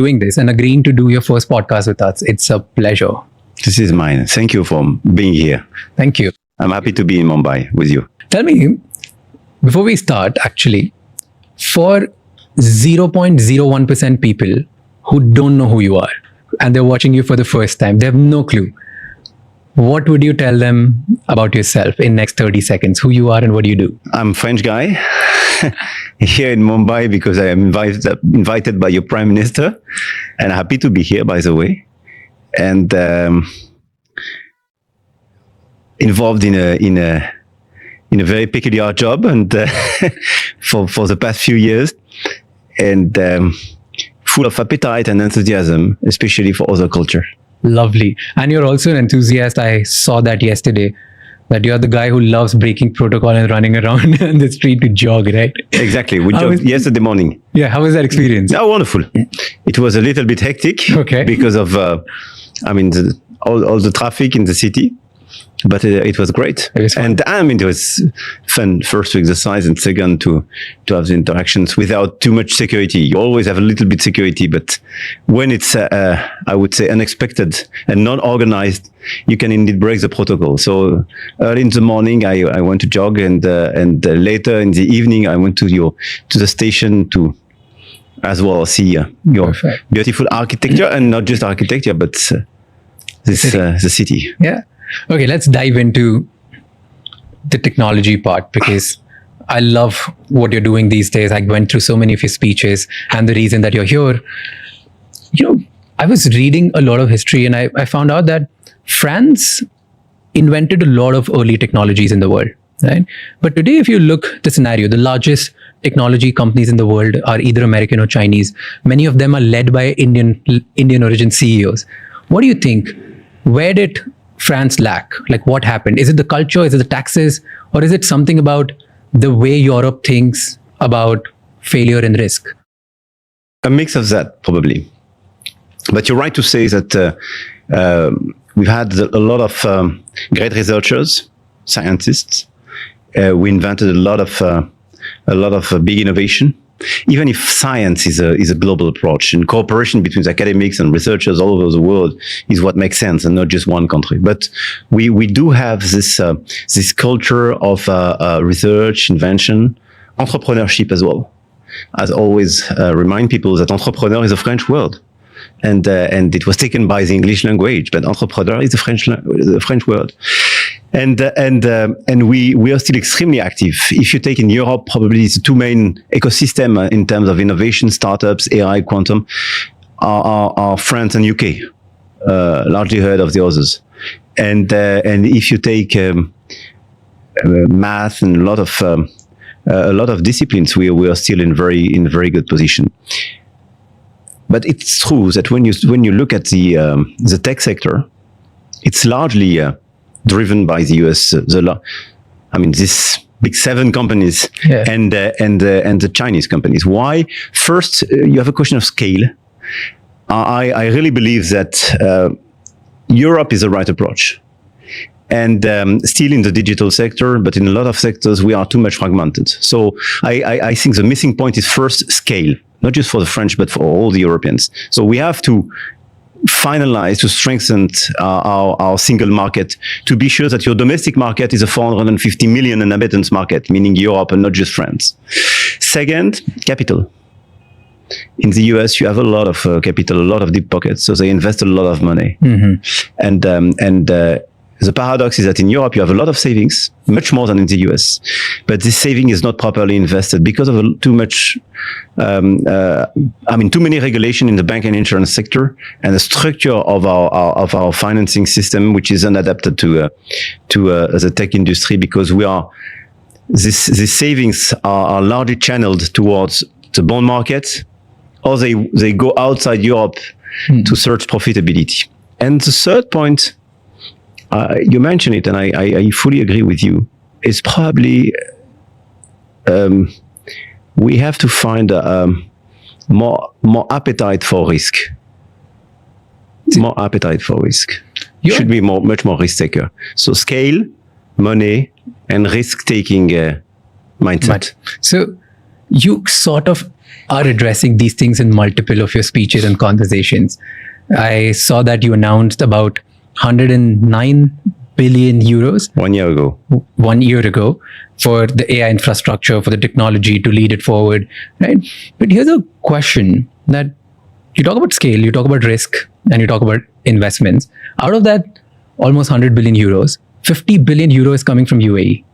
doing this and agreeing to do your first podcast with us. It's a pleasure. This is mine. Thank you for being here. Thank you. I'm happy to be in Mumbai with you. Tell me, before we start, actually, for 0.01% people who don't know who you are and they're watching you for the first time, they have no clue. What would you tell them about yourself in next 30 seconds? Who you are and what do you do? I'm a French guy here in Mumbai because I am invited by your Prime Minister, and happy to be here, by the way. And involved in a very peculiar job, and for the past few years, and full of appetite and enthusiasm, especially for other culture. Lovely. And you're also an enthusiast. I saw that yesterday, that you're the guy who loves breaking protocol and running around on the street to jog, right? Exactly. We jogged yesterday morning. Yeah. How was that experience? Yeah, wonderful. It was a little bit hectic because of, all the traffic in the city. But it was great. It was fun, first to exercise, and second to have the interactions without too much security. You always have a little bit security, but when it's, I would say, unexpected and non-organized, you can indeed break the protocol. So early in the morning, I went to jog, and later in the evening, I went to the station to as well see your beautiful architecture, and not just architecture, but the city. Yeah. Okay, let's dive into the technology part, because I love what you're doing these days. I went through so many of your speeches, and the reason that you're here, I was reading a lot of history, and I found out that France invented a lot of early technologies in the world, right? But today, if you look at the scenario, the largest technology companies in the world are either American or Chinese. Many of them are led by Indian origin CEOs. What do you think? Where did France lack? Like, what happened? Is it the culture? Is it the taxes? Or is it something about the way Europe thinks about failure and risk? A mix of that, probably. But you're right to say that we've had a lot of great researchers, scientists. We invented a lot of big innovation. Even if science is a global approach, and cooperation between academics and researchers all over the world is what makes sense, and not just one country. But we do have this culture of research, invention, entrepreneurship as well. As always, remind people that entrepreneur is a French word, and it was taken by the English language, but entrepreneur is the French word. And we are still extremely active. If you take in Europe, probably the two main ecosystem in terms of innovation, startups, AI, quantum, are France and UK, largely ahead of the others. And if you take math and a lot of disciplines, we are still in very good position. But it's true that when you look at the tech sector, it's largely driven by the US. These big 7 companies and the Chinese companies. Why? First, you have a question of scale. I really believe that Europe is the right approach. And still in the digital sector, but in a lot of sectors, we are too much fragmented. So I think the missing point is first scale, not just for the French, but for all the Europeans. So we have to finalize, to strengthen our single market, to be sure that your domestic market is a 450 million inhabitants market, meaning Europe and not just France. Second, capital. In the US, you have a lot of capital, a lot of deep pockets, so they invest a lot of money. Mm-hmm. The paradox is that in Europe, you have a lot of savings, much more than in the US. But this saving is not properly invested because of too many regulation in the bank and insurance sector, and the structure of our financing system, which is unadapted to the tech industry, because these savings are largely channeled towards the bond market, or they go outside Europe to search profitability. And the third point, you mentioned it, and I fully agree with you, is probably we have to find more appetite for risk. More appetite for risk. You should be much more risk taker. So scale, money, and risk taking mindset. So you sort of are addressing these things in multiple of your speeches and conversations. I saw that you announced about 109 billion euros 1 year ago. 1 year ago for the AI infrastructure, for the technology to lead it forward, right? But here's a question that you talk about scale, you talk about risk, and you talk about investments. Out of that almost 100 billion euros, 50 billion euros is coming from UAE,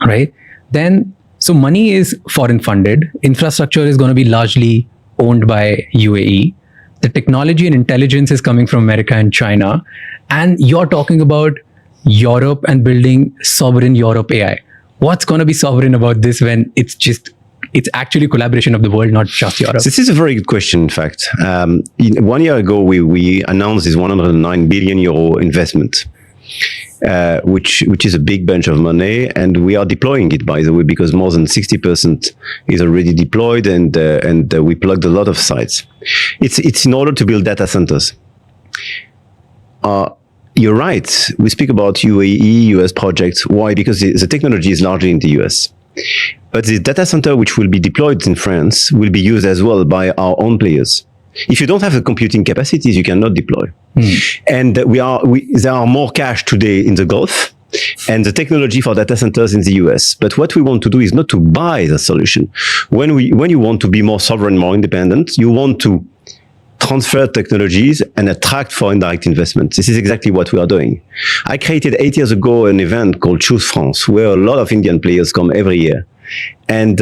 right? Then, so money is foreign funded, infrastructure is going to be largely owned by UAE. The technology and intelligence is coming from America and China. And you're talking about Europe and building sovereign Europe AI. What's going to be sovereign about this when it's actually collaboration of the world, not just Europe? This is a very good question, in fact. 1 year ago, we announced this 109 billion euro investment, which is a big bunch of money. And we are deploying it, by the way, because more than 60% is already deployed, and we plugged a lot of sites. It's in order to build data centers. You're right. We speak about UAE, US projects. Why? Because the technology is largely in the US. But the data center which will be deployed in France will be used as well by our own players. If you don't have the computing capacities, you cannot deploy. And there are more cash today in the Gulf and the technology for data centers in the US. But what we want to do is not to buy the solution. When you want to be more sovereign, more independent, you want to transfer technologies and attract foreign direct investment. This is exactly what we are doing. I created 8 years ago an event called Choose France, where a lot of Indian players come every year. And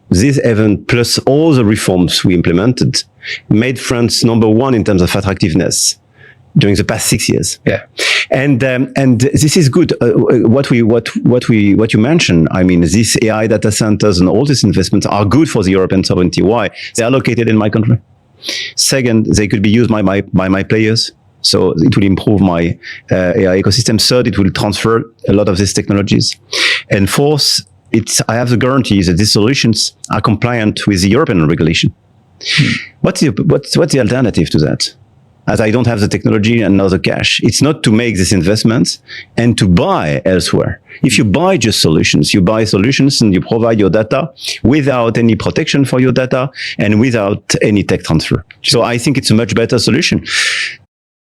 this event, plus all the reforms we implemented, made France number one in terms of attractiveness during the past 6 years. Yeah. And this is good. What you mentioned, I mean, these AI data centers and all these investments are good for the European sovereignty. Why? They are located in my country. Second, they could be used by my players. So it will improve my AI ecosystem. Third, it will transfer a lot of these technologies. And fourth, I have the guarantee that these solutions are compliant with the European regulation. What's the alternative to that? As I don't have the technology and not the cash. It's not to make these investments and to buy elsewhere. If you buy just solutions, you buy solutions and you provide your data without any protection for your data and without any tech transfer. So I think it's a much better solution.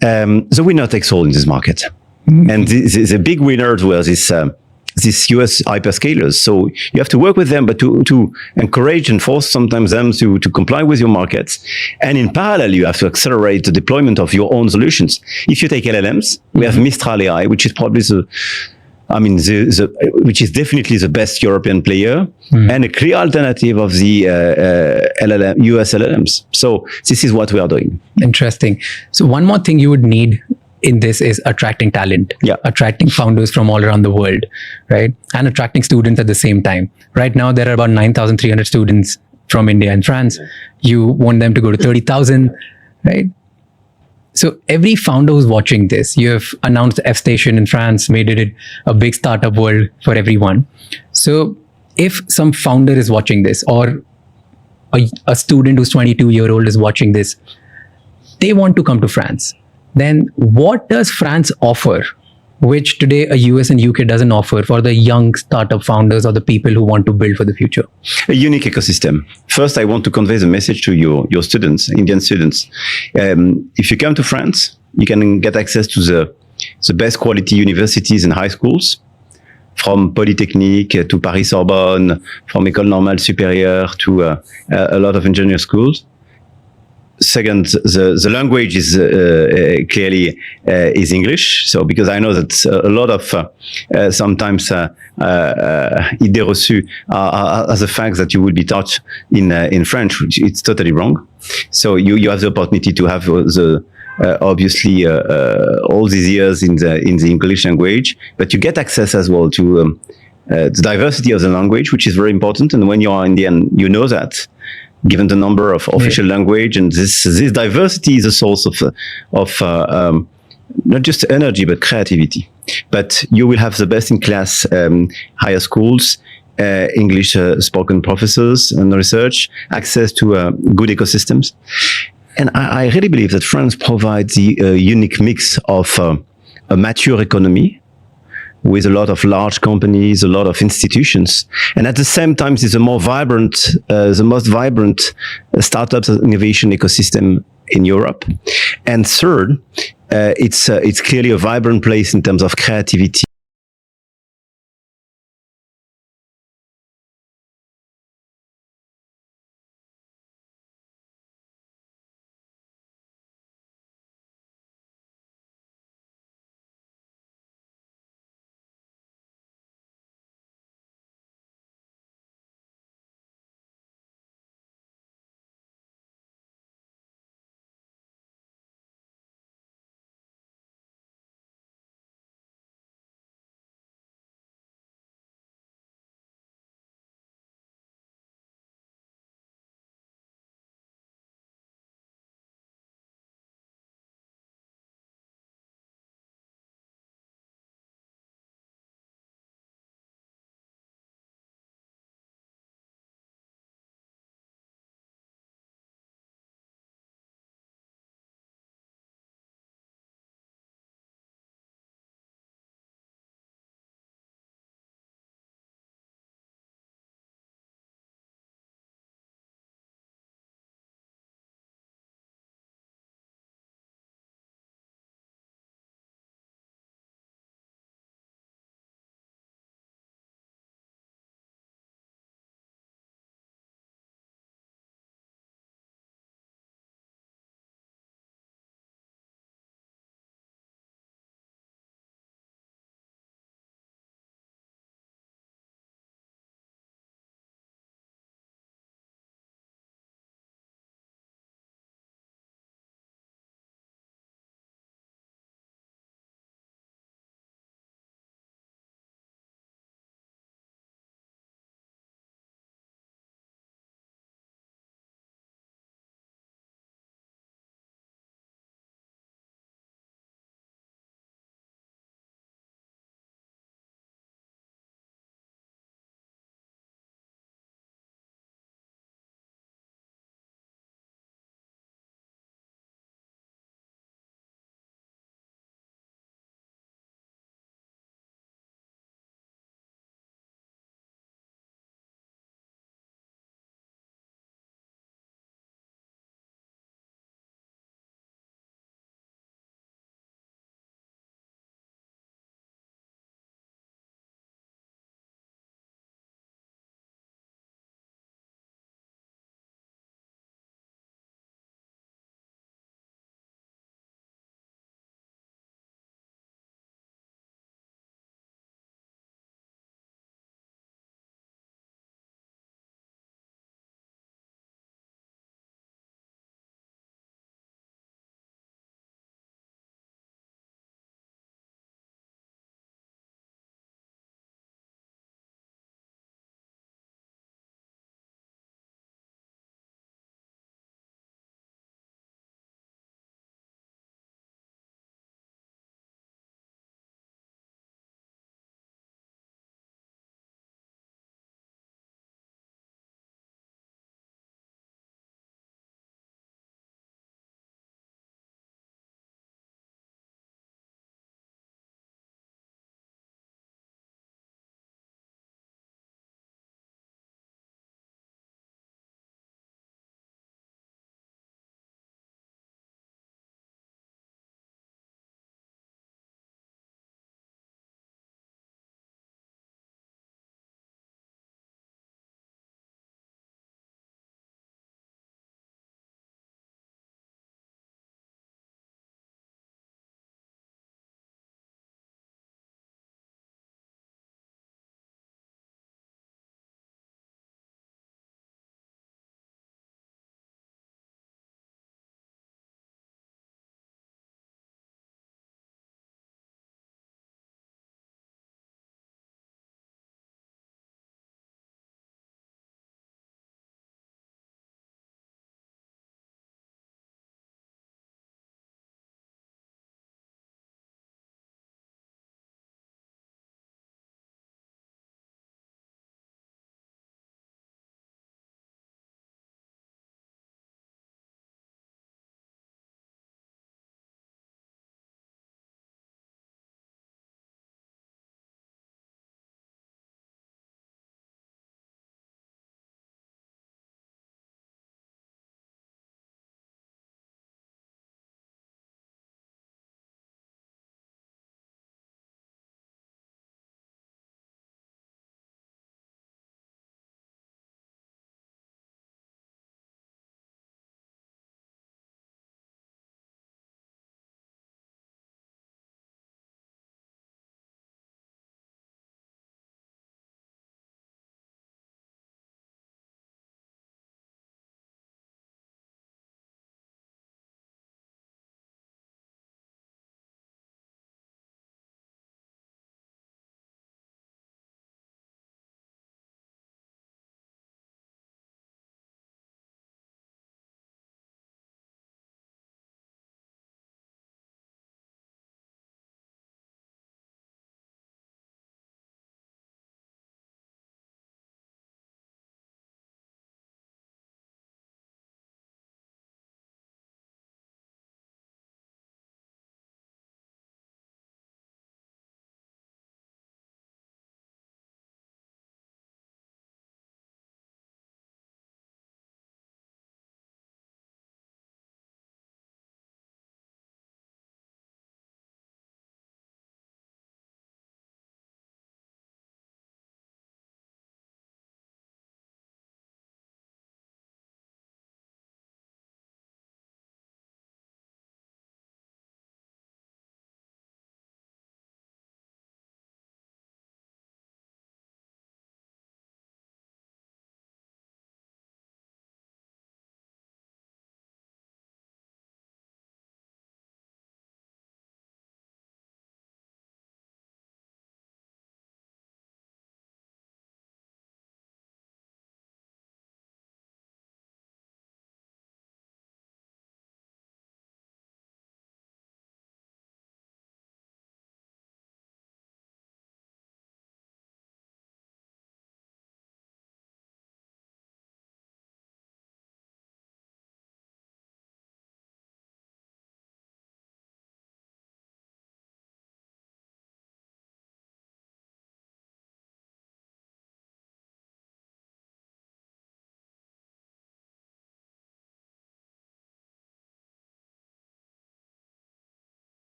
The winner takes all in this market. And the big winners were these US hyperscalers. So you have to work with them, but to encourage and force sometimes them to comply with your markets. And in parallel, you have to accelerate the deployment of your own solutions. If you take LLMs, we have Mistral AI, which is probably which is definitely the best European player and a clear alternative of the US LLMs. So this is what we are doing. Interesting. So one more thing you would need in this is attracting talent, attracting founders from all around the world, right? And attracting students at the same time. Right now, there are about 9,300 students from India and France. You want them to go to 30,000, right? So every founder who's watching this, you have announced F Station in France, made it a big startup world for everyone. So if some founder is watching this, or a student who's 22-year-old is watching this, they want to come to France. Then what does France offer, which today a US and UK doesn't offer for the young startup founders or the people who want to build for the future? A unique ecosystem. First, I want to convey the message to your students, Indian students. If you come to France, you can get access to the best quality universities and high schools, from Polytechnique to Paris Sorbonne, from École Normale Supérieure to a lot of engineering schools. Second, the language is clearly is English. So because I know that a lot of sometimes idées reçues are the fact that you will be taught in French, which it's totally wrong. So you have the opportunity to have obviously all these years in the English language, but you get access as well to the diversity of the language, which is very important. And when you are Indian, you know that. Given the number of official language, and this diversity is a source of not just energy but creativity. But you will have the best in class higher schools, English spoken professors and research, access to good ecosystems. And I really believe that France provides the unique mix of a mature economy, with a lot of large companies, a lot of institutions, and at the same time, it's the most vibrant startups and innovation ecosystem in Europe. And third, it's clearly a vibrant place in terms of creativity